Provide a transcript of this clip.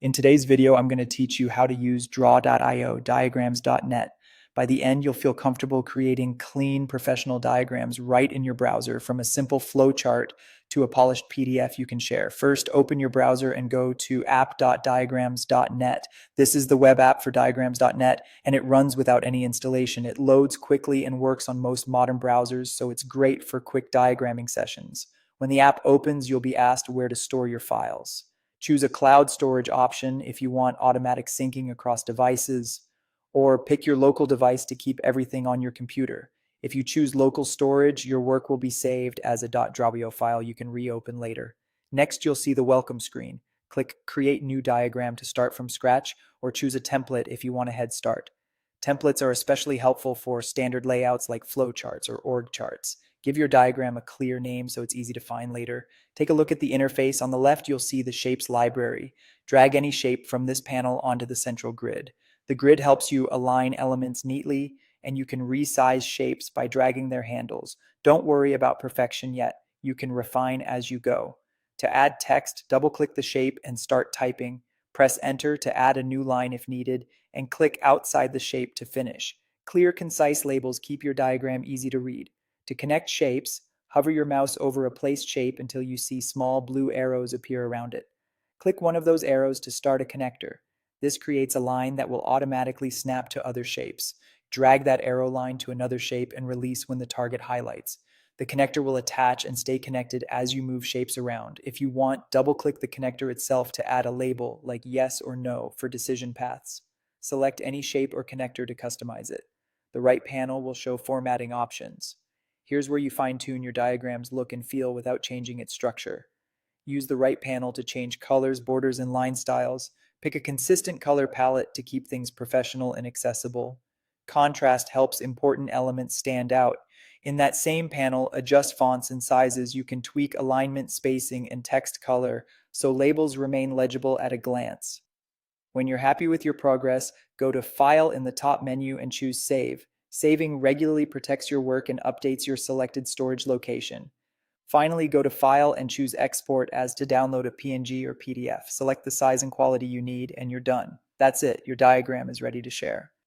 In today's video, I'm going to teach you how to use draw.io, diagrams.net. By the end, you'll feel comfortable creating clean, professional diagrams right in your browser, from a simple flowchart to a polished PDF you can share. First, open your browser and go to app.diagrams.net. This is the web app for diagrams.net, and it runs without any installation. It loads quickly and works on most modern browsers, so it's great for quick diagramming sessions. When the app opens, you'll be asked where to store your files. Choose a cloud storage option if you want automatic syncing across devices, or pick your local device to keep everything on your computer. If you choose local storage, your work will be saved as a .drawio file you can reopen later. Next, you'll see the welcome screen. Click Create New Diagram to start from scratch, or choose a template if you want a head start. Templates are especially helpful for standard layouts like flowcharts or org charts. Give your diagram a clear name so it's easy to find later. Take a look at the interface. On the left, you'll see the Shapes library. Drag any shape from this panel onto the central grid. The grid helps you align elements neatly, and you can resize shapes by dragging their handles. Don't worry about perfection yet. You can refine as you go. To add text, double-click the shape and start typing. Press Enter to add a new line if needed, and click outside the shape to finish. Clear, concise labels keep your diagram easy to read. To connect shapes, hover your mouse over a placed shape until you see small blue arrows appear around it. Click one of those arrows to start a connector. This creates a line that will automatically snap to other shapes. Drag that arrow line to another shape and release when the target highlights. The connector will attach and stay connected as you move shapes around. If you want, double-click the connector itself to add a label like yes or no for decision paths. Select any shape or connector to customize it. The right panel will show formatting options. Here's where you fine-tune your diagram's look and feel without changing its structure. Use the right panel to change colors, borders, and line styles. Pick a consistent color palette to keep things professional and accessible. Contrast helps important elements stand out. In that same panel, adjust fonts and sizes. You can tweak alignment, spacing, and text color so labels remain legible at a glance. When you're happy with your progress, go to File in the top menu and choose Save. Saving regularly protects your work and updates your selected storage location. Finally, go to File and choose Export as to download a PNG or PDF. Select the size and quality you need, and you're done. That's it. Your diagram is ready to share.